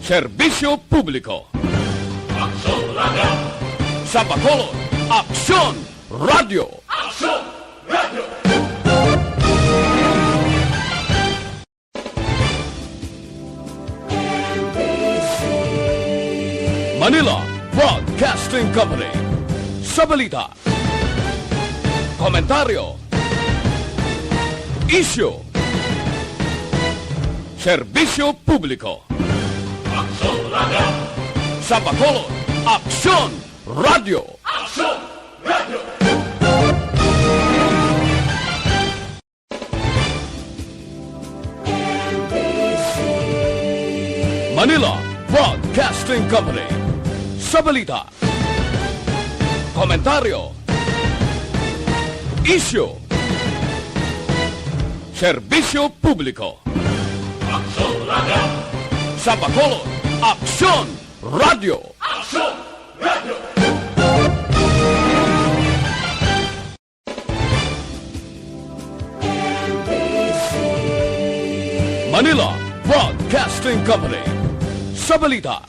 Serbisyo Publiko. Aksyon Radio! Sa Bacolod, Aksyon Radio! Aksyon Radio! Manila Broadcasting Company. Sa balita, komentaryo, isyu, serbisyo publiko. Aksyon Radio! Sa Bacolod, Aksyon Radio! Aksyon Radio! Manila Broadcasting Company. Sa balita, komentaryo, isyu, serbisyo publiko. Aksyon Radio! Sa Bacolod, Aksyon Radio! Aksyon Radio! Manila Broadcasting Company. Sa balita,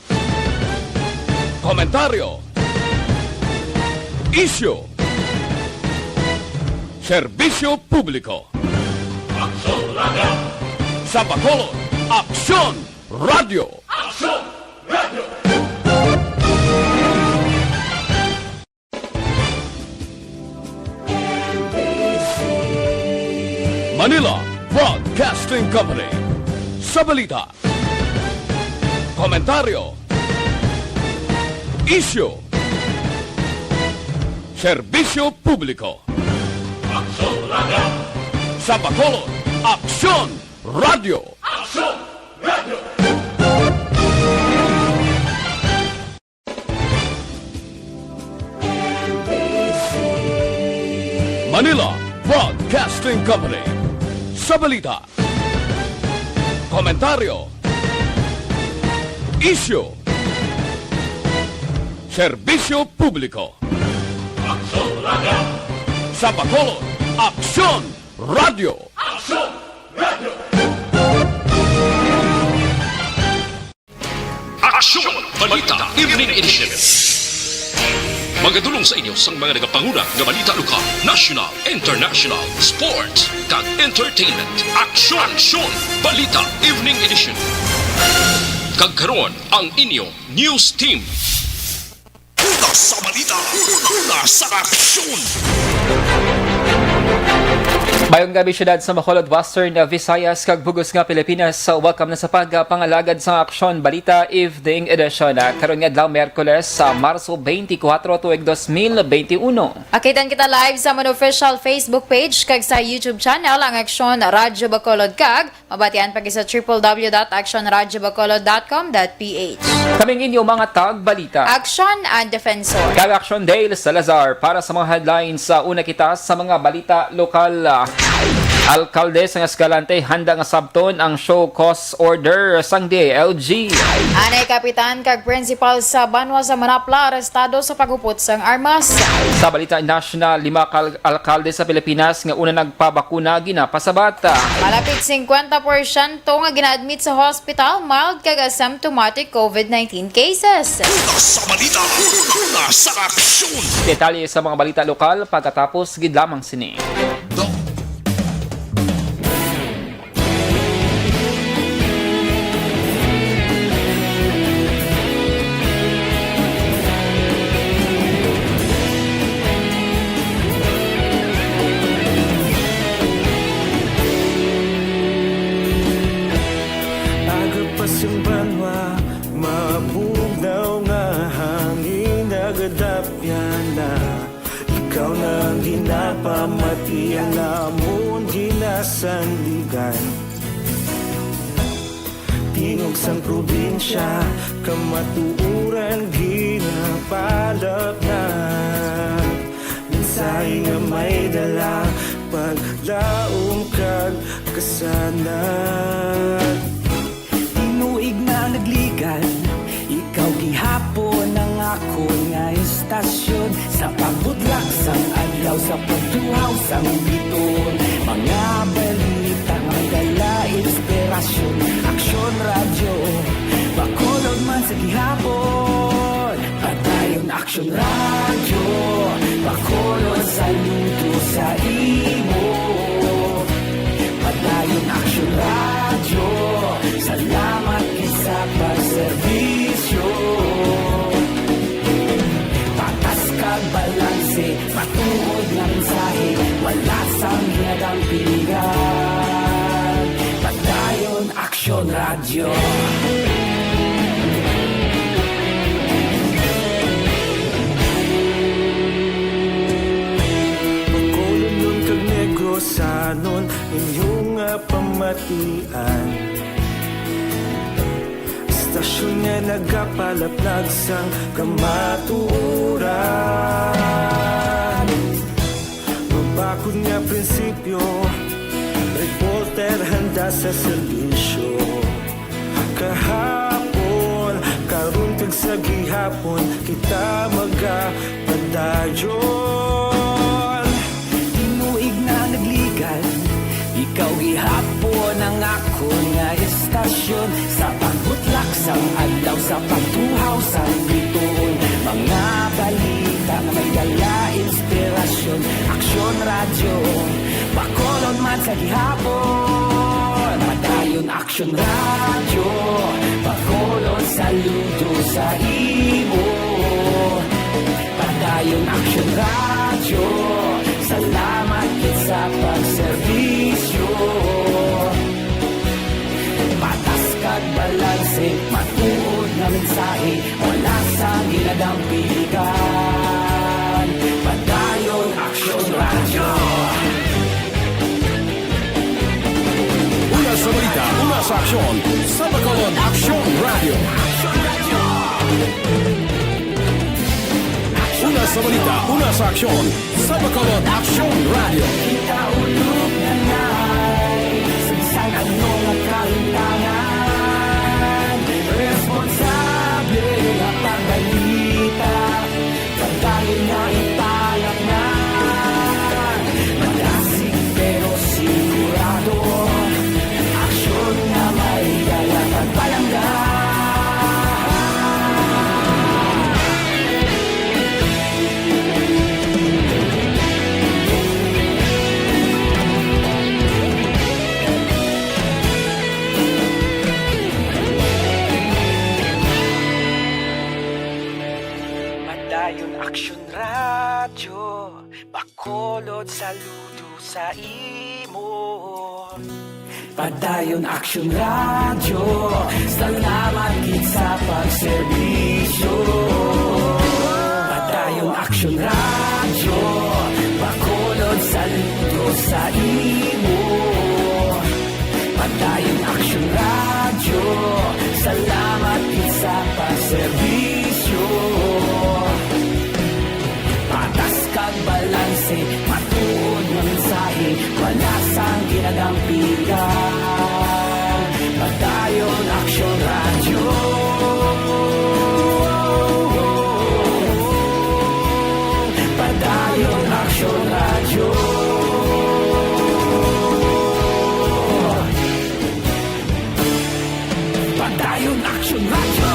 komentaryo, isyu, serbisyo publiko. Aksyon Radio! Sa Bacolod, Aksyon Radio! Aksyon Radio! Manila Broadcasting Company. Sa balita, komentaryo, isyu, serbisyo publiko. Aksyon Radio! Sa Bacolod, Aksyon Radio! Aksyon Radio! Manila Broadcasting Company. Sa balita, komentaryo, isyu, serbisyo publiko. Aksyon Radio! Sa Bacolod, Aksyon Radio! Aksyon Radio! Aksyon! Balita Evening Edition. Magadulong sa inyo sa mga nagapanguna ng balita lokal, national, international, sports, kag entertainment. Aksyon! Balita Evening Edition. Kag karon ang inyo news team. Una sa balita, una sa aksyon. Mayong gabi syudad sa Bacolod, Western Visayas, kag bugos nga Pilipinas. Welcome na sa pagpangalagad sa Aksyon Balita Evening Edition. Karon nga adlaw Miyerkules sa Marso 24 tuig 2021. Akitan kita live sa mga official Facebook page kag sa YouTube channel ang Aksyon Radyo Bacolod kag mabatian pag sa www.actionradyobacolod.com.ph. Kaming inyo mga tag-balita. Aksyon and Defensor. Kag Aksyon Dale Salazar para sa mga headlines sa una kita sa mga balita lokal. Alkalde sa Escalante handa nga sabton ang show cause order sang DLG. Anay kapitan kag principal sa Banwa sa Manapla arestado sa pagupot sang armas. Sa balita national, 5 alkalde sa Pilipinas nga una nagpabakuna ginapasabat. Malapit 50% nga gina-admit sa hospital mild kag asymptomatic COVID-19 cases. Una sa balita, una sa aksyon. Detalye sa mga balita lokal pagkatapos gid lamang sini. Yung banwa, mabugnaw nga hangin nagadapyan na. Ikaw nang ginapamati ang namon ginasandigan. Tingog sang probinsya, kamatuuran ginapalap na. Minsay nga may dala, paglaom kag kasanan. Tinuig na nagligan, ikaw gihapon ang ako nga istasyon. Sa pagbudlak sang adlaw, sa pagtuhaw sang biton. Mga balita, ang dala inspirasyon. Aksyon Radyo, Bacolod Aksyon Radyo, Bacolod saludo sa imo. Padayon Aksyon Radyo, salamat sa pagserbisyo. Patas kag balanse, patuod na mensahe, wala sang hinagang pilihan. Padayon Aksyon Radyo. Sanon inyong pamatian, istasyon nga nagapalaplag sang kamaturan. Mabakod nga prinsipyo, reporter handa sa serbisyo. Kahapon, karun kag sa gihapon, kita magapadayon. Ikaw gihapon ang ako nga istasyon, sa pagbutlak sang adlaw, sa pagtuhaw sang bituon. Mga balita na may dala inspirasyon, Aksyon Radyo, Bacolod man sa gihapon. Padayon Aksyon Radyo, Bacolod saludo sa imo. Padayon Aksyon Radyo, salamat sa pagserbisyo. Patas kag balanse, matuod na mensahe, wala sa ginadang pilihan. Padayon Aksyon Radyo. Una sa balita, una sa aksyon, sa Bacolod Aksyon Radio. Una sa balita, una sa aksyon, sa Bacolod Aksyon Radio. Kita ulog na na'y sagsang anong nakalintangan. Responsable na pagbalita, pagdaling na ipalat na. Malasig pero sigurado, aksyon na may dalang pagpalanggan. Aksyon Radyo, Bacolod saludo sa imo. Padayon Aksyon Radyo, salamat gid sa pagserbisyo. Padayon Aksyon Radyo, Bacolod saludo sa imo. Padayon Aksyon Radyo, salamat gid sa pagserbisyo. Patas kag balanse, matuod na mensahe, wala sang ginagang pilihan. Padayon Aksyon Radyo. Padayon Aksyon Radyo. Padayon Aksyon Radyo.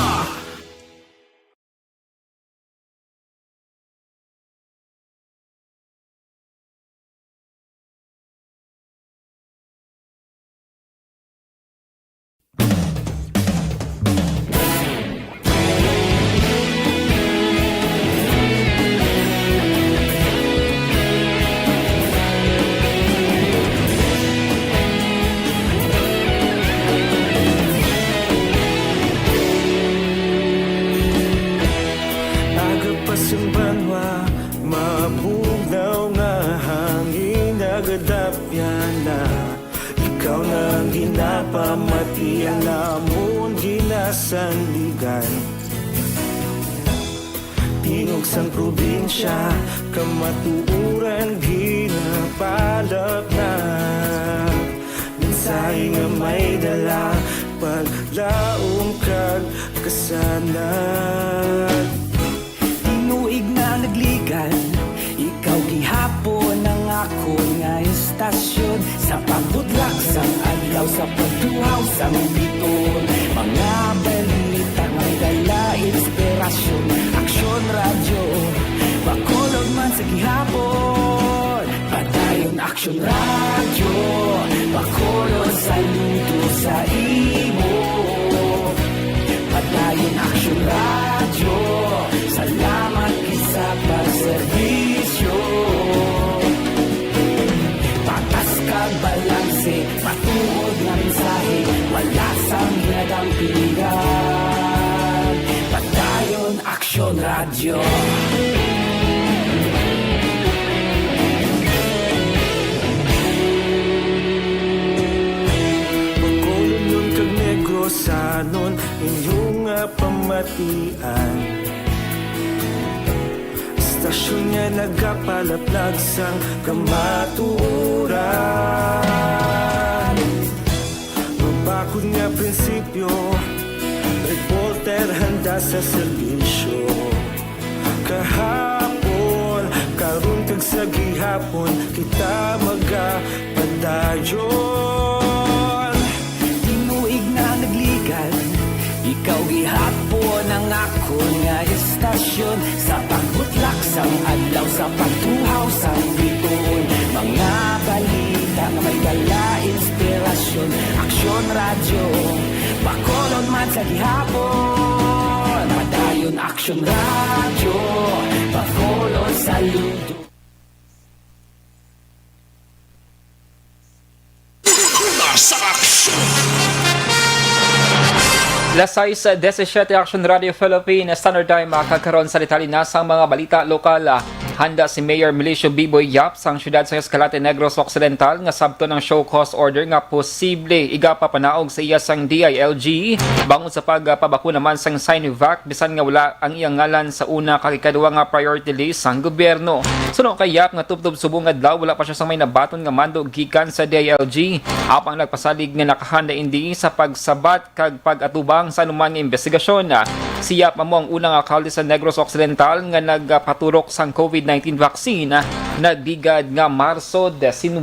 Pamatian namon ginasandigan, tingog sang probinsya, kamatuuran ginapalak na. Mensahe nga may dala, paglaong kag kasanag. Tinuig na nagligan, ikaw gihapon ang ako nga istasyon, sa pagbudlak sang adlaw, sa pagtuhaw sang biton. Mga balita may dala inspirasyon, Aksyon Radyo, Action Radio, Bacolod saludo sa imo. Padayon Action Radio, salamat isa pagserbisyo. Patas kag balanse, patuod nga mensahe, wala sang hinagang pilihan. Padayon Action Radio. Sanon inyong pamatian. Istasyon niya nagapalaplag sang kamaturan. Mabakod nga prinsipyo, reporter handa sa serbisyo. Kahapon, karun kag sa gihapon, kita magapadayon. Ikaw gihapon ang ako nga istasyon, sa pagbutlak sang adlaw, sa pagtuhaw sang biton. Mga balita nga may dala inspirasyon. Aksyon Radio, Bacolod man sa gihapon. Padayon Aksyon Radio, Bacolod saludo. Sa aksyon! Lasay sa 17 Action Radio Philippines Standard Time makakaroon sa detalye na sa mga balita lokal. Handa si Mayor Milicio Biboy Yap sa syudad sa Escalante Negros Occidental nga sabto ng show cause order nga posible igapapanaog sa iya sang DILG bangon sa pagpabakuna naman sang Sinovac bisan nga wala ang iyang ngalan sa una kag ikaduha nga priority list sang gobyerno. Suno kay Yap nga tubtob subong adlaw wala pa siya sa may nabaton nga mando gikan sa DILG. Apang nagpasalig nga nakahanda indi sa pagsabat kag pag-atubang sa anuman nga investigasyon. Si Yap amo ang unang alkalde sa Negros Occidental nga nagpaturok sang COVID-19 vaccine nagbigad nga Marso 19.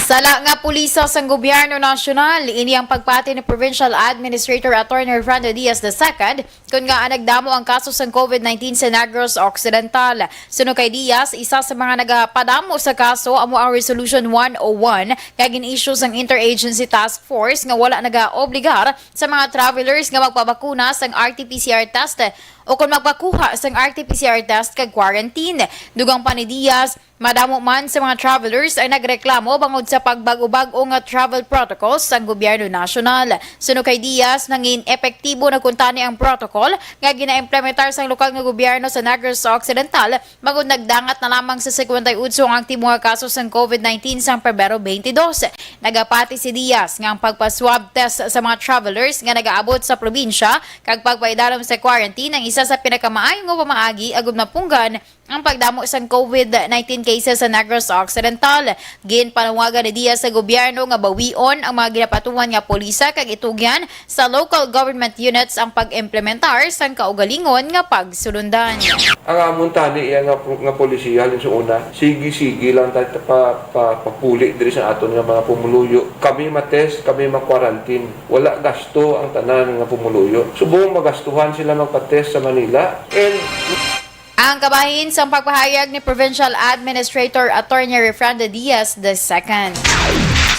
Sala nga pulisa sang gobyerno nasyonal, ini ang pagpati ni Provincial Administrator Attorney Fernando Diaz II kung nga nagdamo ang kaso sang COVID-19 sa Negros Occidental. Suno kay Diaz, isa sa mga nagapadamo sa kaso amo ang Resolution 101 kag in-issue sang Interagency Task Force nga wala nagaobligar sa mga travelers nga magpabakuna sang RT-PCR test o kung magpakuha sang RT-PCR test kag quarantine. Dugang pa ni Diaz, madamo man sa mga travelers ay nagreklamo bangod sa pagbago-bago nga travel protocols sa gobyerno nasyonal. Suno kay Diaz, nangin epektibo na kuntani ang protocol nga gina-implementar sa lokal nga gobyerno sa Negros Occidental bangod nagdangat na lamang sa 58 ang timo nga kaso sa COVID-19 sa Pebrero 22. Nagapati si Diaz nga ang pagpa-swab test sa mga travelers nga nagaabot sa probinsya kag pagpaidalom sa quarantine ang isa sa pinakamaayong nga pamaagi agud napunggan ang pagdamo sang COVID-19 cases sa Negros Occidental. Ginpanawagan ni Diaz sa gobyerno nga bawion ang mga ginapatuan nga polisa kag itugyan sa local government units ang pag-implementar sang kaugalingon nga pagsulundan. Ang amon tani iya nga polisiya halin sa una, sige lang tayo papuli diri sa aton nga mga pumuluyo. Kami matest, kami ma-quarantine. Wala gasto ang tanan nga pumuluyo. Subong magastuhan sila magpa-test sa Manila. And ang kabahin sa pagpahayag ni Provincial Administrator Attorney Fernando Diaz II.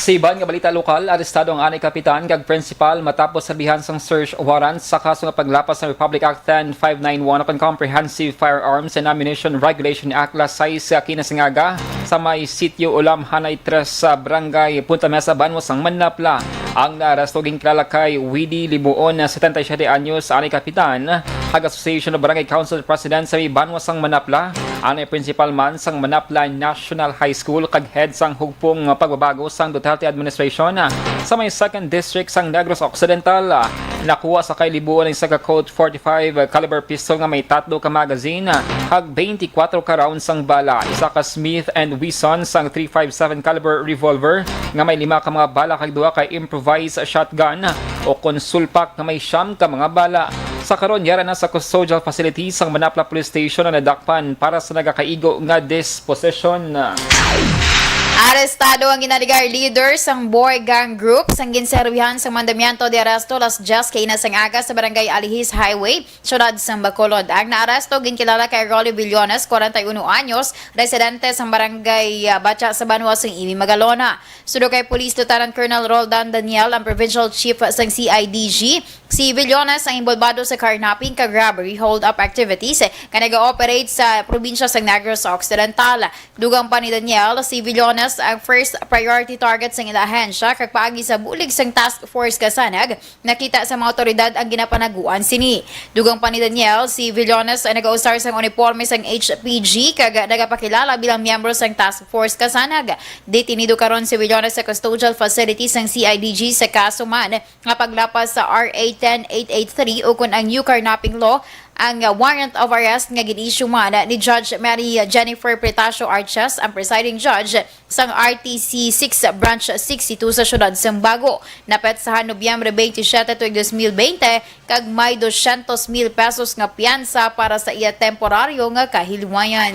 Sa iban nga balita lokal, arestado ang anay kapitan kag principal matapos sabihan sang search warrant sa kaso nga paglapas ng Republic Act 10591 on Comprehensive Firearms and Ammunition Regulation Act Lasay sa Kinasingaga sa may sitio Ulam Hanay 3 sa Barangay Punta Mesa, Banwas ang Manapla. Ang naaresto kilala kay Widi Libuon na 77 anyos anay kapitan kag Association of Barangay Council President sa may Banwas ang Manapla. Anay principal man sang Manapla National High School kag head sang hugpong pagbabago sang Duterte administration sa may 2nd District sang Negros Occidental. Nakuha sa kay Libuon ng Saga Colt 45 caliber pistol nga may 3 ka magazine kag 24 ka rounds sang bala. Isa ka Smith & Wesson sang 357 caliber revolver nga may 5 ka mga bala kag 2 ka improvised shotgun o konsulpak nga may 9 ka mga bala. Sa karon yara na sa custodial facilities sang Manapla Police Station na nadakpan para sa nagakaigo nga disposition. Arestado ang ginaligar leader sang boy gang group sang ginserbihan sa mandamiento de arresto las 10 kay nasang aga sa barangay Alihis Highway, syudad sang Bacolod. Ang naaresto ginkilala kay Rolly Villones, 41 anyos, residente sang barangay Bacha sa Banwa sang Imi Magalona. Sudo kay Police Lieutenant Colonel Roldan Daniel, ang Provincial Chief sang CIDG. Si Villones ang involvado sa carnapping, robbery, hold-up activities na nag-ooperate sa probinsya sang Negros Occidental. Dugang pa ni Daniel, si Villones ang first priority target sa ahensya kag paagi sa bulig sang task force kasanag, nakita sa mga otoridad ang ginapanaguan sini. Dugang pa ni Daniel, si Villones ay nag-usar sang uniforme sang HPG kag nagapakilala bilang miyembro sang task force kasanag. Detenido karon si Villones sa custodial facility sang CIDG sa kaso man nga paglapas sa RA 10883 o kung ang new carnapping law ang warrant of arrest nga gin-issue man ni Judge Mary Jennifer Pretacio Arches, ang presiding judge sang RTC 6 Branch 62 sa syudad sang Bago. Napetsahan Nobyembre 27, 2020 kag may 200,000 pesos nga piyansa para sa iya temporaryo nga kahilwayan.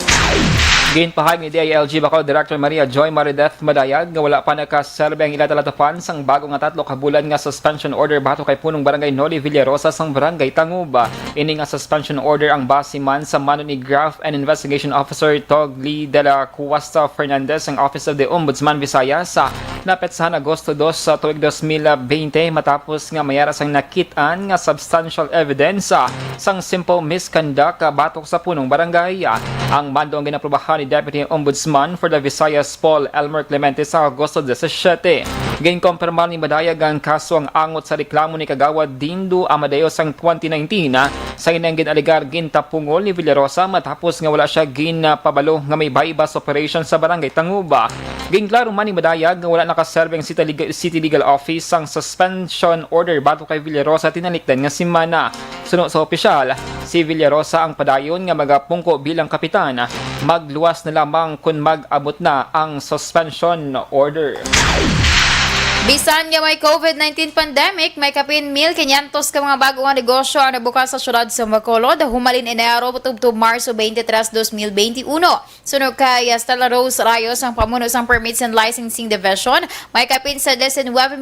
Ginpahayag ni DILG Bacolod Director Maria Joy Marideth Madayag nga wala pa nakaserbe ang ilatalatapan sang bago nga 3 ka bulan nga suspension order bato kay punong barangay Noli Villarosa sang barangay Tanguba. Ini nga suspension order ang base man sa mano ni Graph and Investigation Officer Togli de la Cuesta Fernandez ang Office of the Ombudsman Visayas sa napetsahan Agosto 2 sa tuig 2020 matapos nga mayara sang nakitaan nga substantial evidence sang simple misconduct batok sa punong barangay. Ang mando ang ginaprobahan ni Deputy Ombudsman for the Visayas Paul Elmer Clemente sa Agosto 17. Ginkompirmar ni Madayag ang kaso ang angot sa reklamo ni Kagawad Dindo Amadeo sang 2019 sa inang ginaligar gintapungol ni Villarosa matapos nga wala siya ginpabalo nga may bypass operation sa barangay Tanguba. Ginklaro man ni Madayag nga wala nakaserve ang City Legal Office ang suspension order bago kay Villarosa tinalikdan nga simana. Suno sa opisyal, si Villarosa ang padayon nga magapungko bilang kapitan. Magluwas na lamang kung mag-abot na ang suspension order. Bisan nga may COVID-19 pandemic, may kapin 1,500 ka mga bagong negosyo ang nabukas sa syudad sa Bacolod. Humalin Enero tubtob Marso 23, 2021. Sunog kay Stella Rose Rayos ang pamuno sang Permits and Licensing Division. May kapin sa 19,200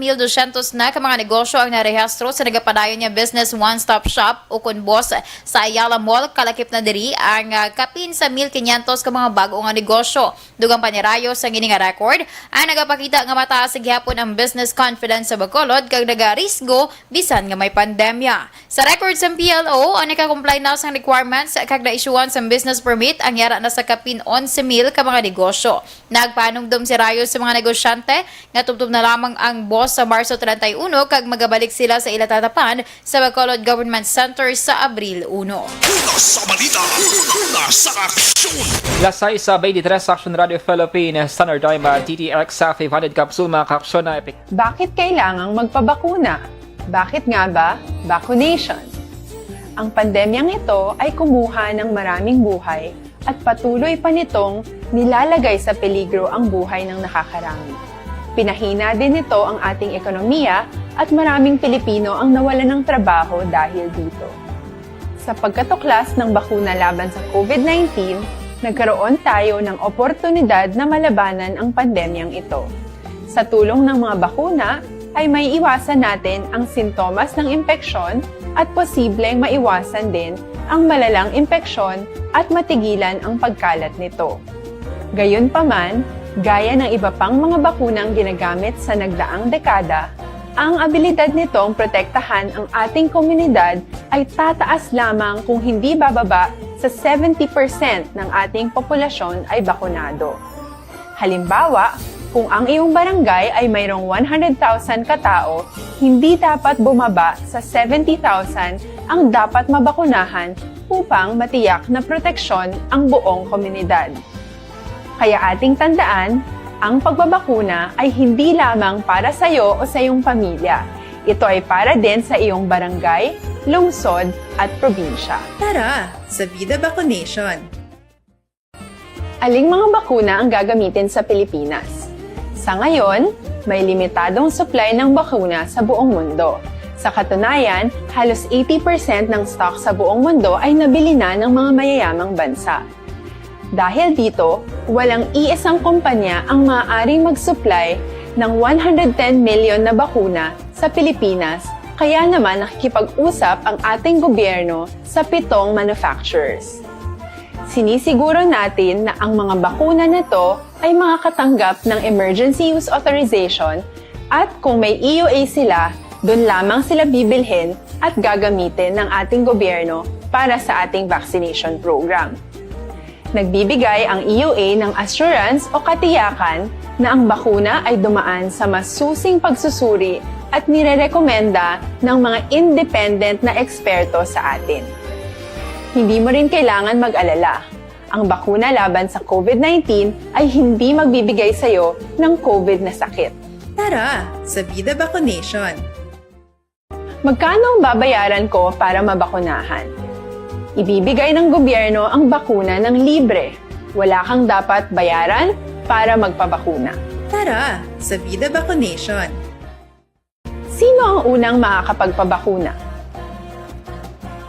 na ka mga negosyo ang narehistro sa nagapadayon niya Business One-Stop Shop o kun boss sa Ayala Mall. Kalakip na diri ang kapin sa 1,500 ka mga bagong negosyo. Dugang pa ni Rayos ang ining record ang nagapakita nga mataas sa gihapon ang business confidence sa Bacolod kag nagarisgo bisan nga may pandemya. Sa records ng PLO, ang nakakomply na sa requirements kag na-issuean sa business permit ang yara na sa kapin 11,000 ka mga negosyo. Nagpanungdom si Rayos sa mga negosyante nga tubtob na lamang ang boss sa Marso 31 kag magabalik sila sa ilatatapan sa Bacolod Government Center sa Abril 1. Una sa balita, una sa aksyon. Lasay sa 23 Action Radio Philippines Standard Time TTX sa 500 capsule mga kaaksyon na epic. Bakit kailangang magpabakuna? Bakit nga ba vaccination? Ang pandemyang ito ay kumuha ng maraming buhay at patuloy pa nitong nilalagay sa peligro ang buhay ng nakakarami. Pinahina din nito ang ating ekonomiya at maraming Pilipino ang nawalan ng trabaho dahil dito. Sa pagkatuklas ng bakuna laban sa COVID-19, nagkaroon tayo ng oportunidad na malabanan ang pandemyang ito. Sa tulong ng mga bakuna, ay may iwasan natin ang sintomas ng impeksyon at posibleng maiwasan din ang malalang impeksyon at matigilan ang pagkalat nito. Gayunpaman, gaya ng iba pang mga bakunang ginagamit sa nagdaang dekada, ang abilidad nitong protektahan ang ating komunidad ay tataas lamang kung hindi bababa sa 70% ng ating populasyon ay bakunado. Halimbawa, kung ang iyong barangay ay mayroong 100,000 katao, hindi dapat bumaba sa 70,000 ang dapat mabakunahan upang matiyak na proteksyon ang buong komunidad. Kaya ating tandaan, ang pagbabakuna ay hindi lamang para sa iyo o sa iyong pamilya. Ito ay para din sa iyong barangay, lungsod at probinsya. Tara, sa Vida Vaccination! Aling mga bakuna ang gagamitin sa Pilipinas? Sa ngayon, may limitadong supply ng bakuna sa buong mundo. Sa katunayan, halos 80% ng stock sa buong mundo ay nabili na ng mga mayayamang bansa. Dahil dito, walang iisang kumpanya ang maaaring mag-supply ng 110 million na bakuna sa Pilipinas, kaya naman nakikipag-usap ang ating gobyerno sa 7 manufacturers. Sinisiguro natin na ang mga bakuna na to ay makakatanggap ng Emergency Use Authorization at kung may EUA sila, doon lamang sila bibilhin at gagamitin ng ating gobyerno para sa ating vaccination program. Nagbibigay ang EUA ng assurance o katiyakan na ang bakuna ay dumaan sa masusing pagsusuri at nirerekomenda ng mga independent na eksperto sa atin. Hindi mo rin kailangan mag-alala. Ang bakuna laban sa COVID-19 ay hindi magbibigay sa'yo ng COVID na sakit. Tara, sa Vida Vaccination! Magkano ang babayaran ko para mabakunahan? Ibibigay ng gobyerno ang bakuna ng libre. Wala kang dapat bayaran para magpabakuna. Tara, sa Vida Vaccination! Sino ang unang makakapagpabakuna?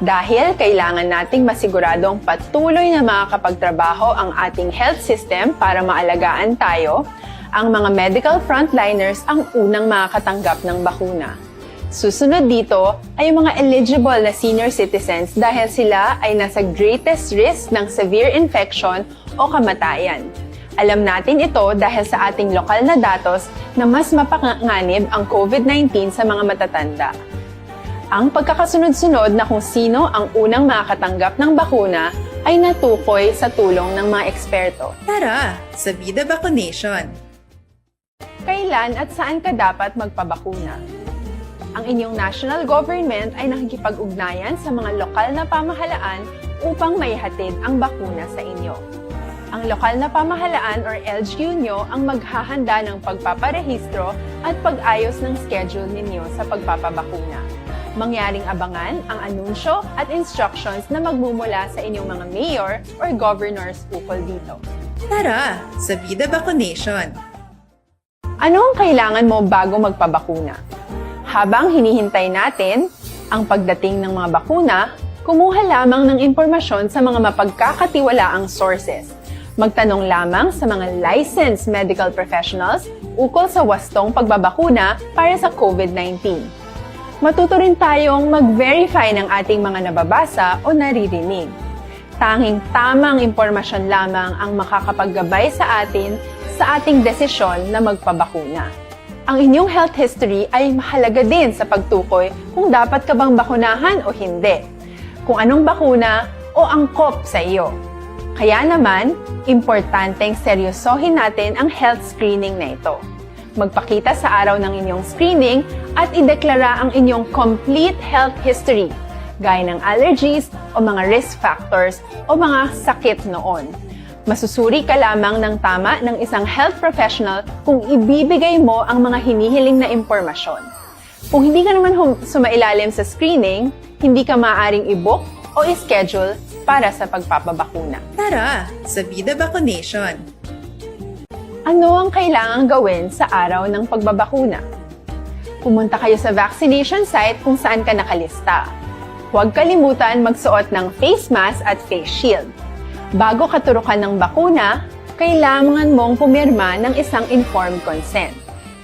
Dahil kailangan nating masiguradong patuloy na makakapagtrabaho ang ating health system para maalagaan tayo, ang mga medical frontliners ang unang makakatanggap ng bakuna. Susunod dito ay yung mga eligible na senior citizens dahil sila ay nasa greatest risk ng severe infection o kamatayan. Alam natin ito dahil sa ating lokal na datos na mas mapanganib ang COVID-19 sa mga matatanda. Ang pagkakasunod-sunod na kung sino ang unang makakatanggap ng bakuna ay natukoy sa tulong ng mga eksperto. Tara, sa Vida Vaccination! Kailan at saan ka dapat magpabakuna? Ang inyong national government ay nakikipag-ugnayan sa mga lokal na pamahalaan upang maihatid ang bakuna sa inyo. Ang lokal na pamahalaan or LGU nyo ang maghahanda ng pagpaparehistro at pag-ayos ng schedule ninyo sa pagpapabakuna. Mangyaring abangan ang anunsyo at instructions na magmumula sa inyong mga mayor or governors ukol dito. Tara, sa Vida Vaccination! Ano ang kailangan mo bago magpabakuna? Habang hinihintay natin ang pagdating ng mga bakuna, kumuha lamang ng impormasyon sa mga mapagkakatiwalaang sources. Magtanong lamang sa mga licensed medical professionals ukol sa wastong pagbabakuna para sa COVID-19. Matuto rin tayong mag-verify ng ating mga nababasa o naririnig. Tanging tamang impormasyon lamang ang makakapaggabay sa atin sa ating desisyon na magpabakuna. Ang inyong health history ay mahalaga din sa pagtukoy kung dapat ka bang bakunahan o hindi, kung anong bakuna o angkop sa iyo. Kaya naman, importanteng seryosohin natin ang health screening na ito. Magpakita sa araw ng inyong screening at ideklara ang inyong complete health history, gaya ng allergies o mga risk factors o mga sakit noon. Masusuri ka lamang ng tama ng isang health professional kung ibibigay mo ang mga hinihiling na impormasyon. Kung hindi ka naman sumailalim sa screening, hindi ka maaaring i-book o i-schedule para sa pagpapabakuna. Tara, sa Vida Vaccination! Ano ang kailangang gawin sa araw ng pagbabakuna? Pumunta kayo sa vaccination site kung saan ka nakalista. Huwag kalimutan magsuot ng face mask at face shield. Bago katurukan ng bakuna, kailangan mong pumirma ng isang informed consent.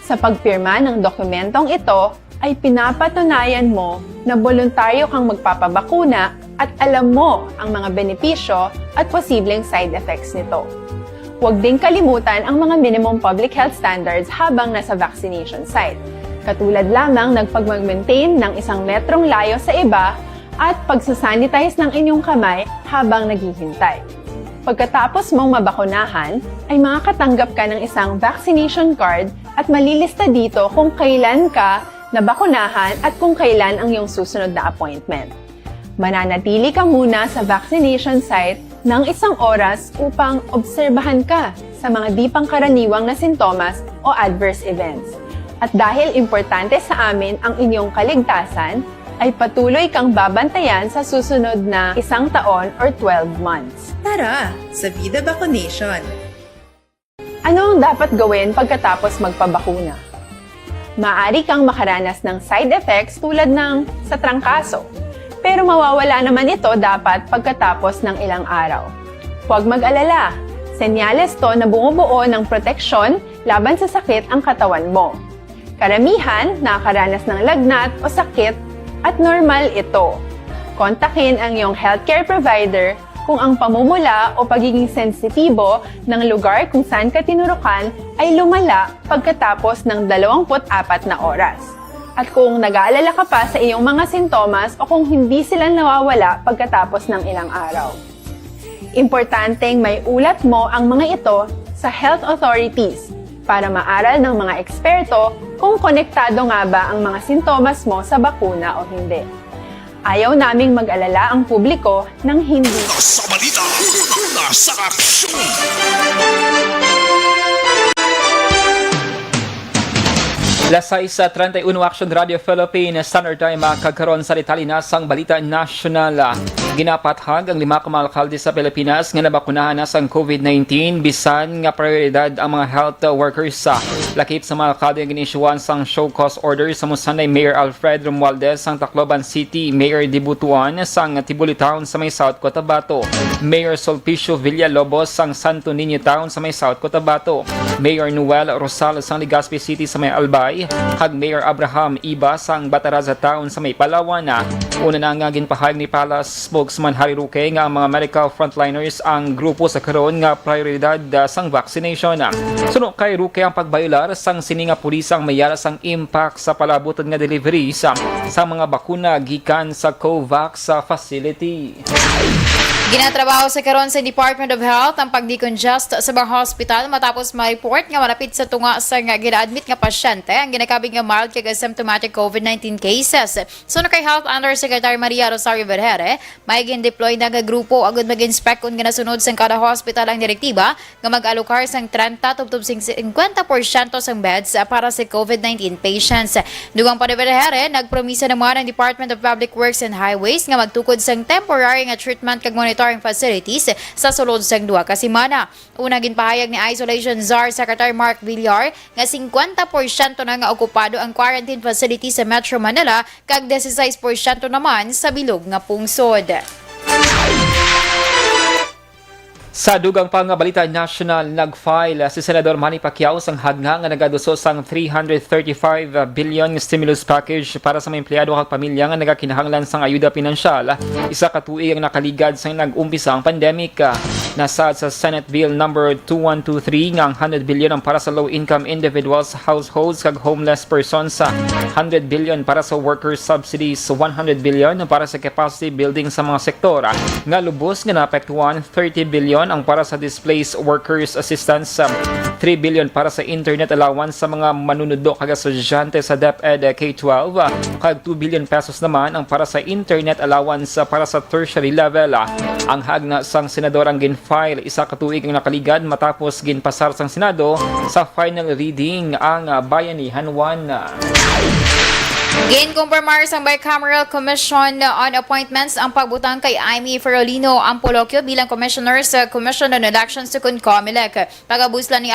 Sa pagpirma ng dokumentong ito, ay pinapatunayan mo na voluntaryo kang magpapabakuna at alam mo ang mga benepisyo at posibleng side effects nito. Huwag din kalimutan ang mga minimum public health standards habang nasa vaccination site. Katulad lamang ng pag-maintain ng 1 metrong layo sa iba at pagsasanitize ng inyong kamay habang naghihintay. Pagkatapos mong mabakunahan, ay makakatanggap ka ng isang vaccination card at malilista dito kung kailan ka nabakunahan at kung kailan ang iyong susunod na appointment. Mananatili ka muna sa vaccination site ng 1 oras upang obserbahan ka sa mga di pangkaraniwang na sintomas o adverse events. At dahil importante sa amin ang inyong kaligtasan, ay patuloy kang babantayan sa susunod na 1 taon or 12 months. Tara, sa Vida Vaccination! Ano ang dapat gawin pagkatapos magpabakuna? Maaari kang makaranas ng side effects tulad ng sa trangkaso, pero mawawala naman ito dapat pagkatapos ng ilang araw. Huwag mag-alala. Senyales to na bumubuo ng proteksyon laban sa sakit ang katawan mo. Karamihan nakakaranas ng lagnat o sakit at normal ito. Kontakin ang iyong healthcare provider kung ang pamumula o pagiging sensitibo ng lugar kung saan ka tinurukan ay lumala pagkatapos ng 24 na oras. At kung nag-aalala ka pa sa iyong mga sintomas o kung hindi sila nawawala pagkatapos ng ilang araw. Importanteng may ulat mo ang mga ito sa health authorities para maaral ng mga eksperto kung konektado nga ba ang mga sintomas mo sa bakuna o hindi. Ayaw naming mag-alala ang publiko ng hindi. Sa balita, nasa aksyon! Lasay sa 31 Action Radio Philippines Standard Time kagkaroon sa detalinasang balita nasyonal. Ginapathag ang 5 kamalkalde sa Pilipinas nga nabakunahan na sa COVID-19 bisan nga prioridad ang mga health workers. Lakip sa mga kalde ang ginisyuan sang show cause order sa Musanay Mayor Alfred Romualdez sang Tacloban City, Mayor Dibutuan sang Tibuli Town sa may South Cotabato, Mayor Sulpicio Villalobos sang Santo Niño Town sa may South Cotabato, Mayor Noel Rosal sang Legazpi City sa may Albay, kag Mayor Abraham Iba sang Bataraza Town sa may Palawan. Una na nga ginpahayag ni Palace spokesman Harry Roque nga ang mga medical frontliners ang grupo sa karon nga prioridad sang vaccination. Suno kay Roque ang pagbayular sang sininga pulis ang mayara sang impact sa palabutan nga delivery sa mga bakuna gikan sa COVAX facility. Ginatrabaho sa karon sa Department of Health ang pag-decongest sa mga hospital matapos ma-report nga malapit sa tunga sa nga gina-admit nga pasyente ang ginakabig nga mild kag asymptomatic COVID-19 cases. So kay Health Undersecretary Maria Rosario Vergere, may gin-deploy na nga grupo agud mag-inspect kung ginasunod sa kada hospital ang direktiba nga mag-alokar sang 30 tubtob 50% sang beds para sa COVID-19 patients. Dugang pa ni Vergere, nagpromisa naman ang Department of Public Works and Highways nga magtukod sang temporary nga treatment kag monitoring facilities sa sulod sang 2 ka semana. Una ginpahayag ni Isolation Czar Secretary Mark Villar nga 50% na nga okupado ang quarantine facility sa Metro Manila kag 16% naman sa bilog nga pungsod. Sa dugang pangabalita national, nag-file si Senador Manny Pacquiao sang hagna nga nagaduso sang 335 billion stimulus package para sa mga empleyado kag pamilya nga nagakinahanglan sang ayuda pinansyal. Isa ka tuig ang nakaligad sang nag-umpisa ang pandemic. Nasa sa Senate Bill number 2123 nga ang 100 billion ang para sa low-income individuals, households kag homeless persons, 100 billion para sa workers subsidies, 100 billion para sa capacity building sa mga sektor. Nga lubos nga naapektuhan 30 billion ang para sa displaced workers assistance, 3 billion para sa internet allowance sa mga manunundo kag estudyante sa DepEd K-12, kag 2 billion pesos naman ang para sa internet allowance para sa tertiary level. Ang hagna sang senador ang ginfile isa ka tuig ang nakaligad matapos ginpasar sang Senado sa final reading ang Bayanihan 1. Gin-confirmar sang Bicameral Commission on Appointments ang pagbutang kay Amy Ferolino Ampolocchio bilang Commissioner sa Commission on Elections sa COMELEC. Pagabuslan ni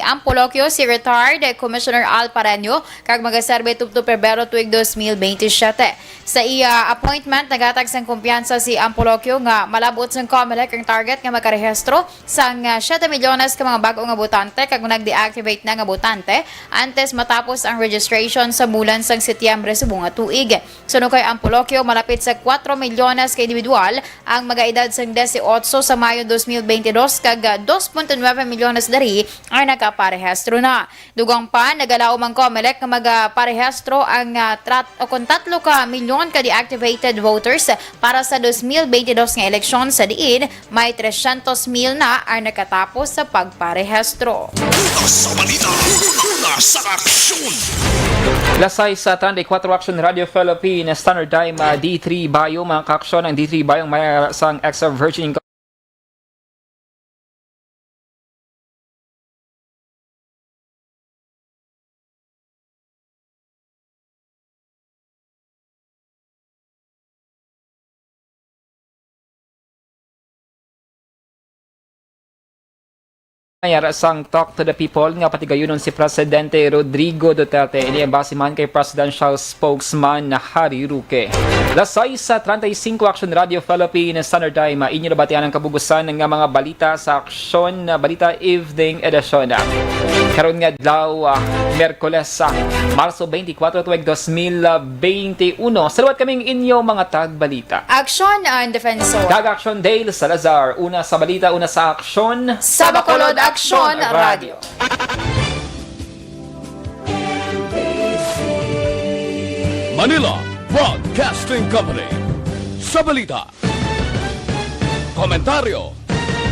Ampolocchio si retired Commissioner Al Pareño kag magaserbe tubto Pebrero tuig 2027. Sa iya appointment, nagatag sang kumpiyansa si Ampolocchio nga malabot sang COMELEC ang target nga makarehistro sang 7 milyones ka mga bago nga botante kag nag-deactivate na nga botante antes matapos ang registration sa bulan sang Setyembre sa bunga tuig. Suno kay Ampolocchio, malapit sa 4 milyones ka individual ang mga-edad sang 18 sa Mayo 2022 kag 2.9 milyones dari ay nakaparehistro na. Dugang pa, nagalaom ang COMELEC na magparehistro ang 3 ka milyon ka deactivated voters para sa 2022 nga eleksyon sa diin, may 300,000 na ang nakatapos sa pagparehistro. Sa balita, nasa aksyon! Lasay sa 34 Action Radio Philippines Standard Time D3 Bayo, mga kaaksyon ng D3 Bayo may sang extra virgin Mayara sang Talk to the People nga pati gayunon si Presidente Rodrigo Duterte ini ang basiman kay Presidential Spokesman na Harry Roque. Lasay sa 35 Action Radio Philippines Standard Time inyo nabatian ang kabubusan ng mga balita sa Aksyon na Balita Evening Edition. Karon nga adlaw Miyerkules Marso 24 tuig 2021. Salawat kaming inyo mga tagbalita. Aksyon ang Defensor. Action Dale Salazar, una sa balita, una sa aksyon. Sa Bacolod Aksyon Radio. Manila Broadcasting Company. Sa balita. Komentaryo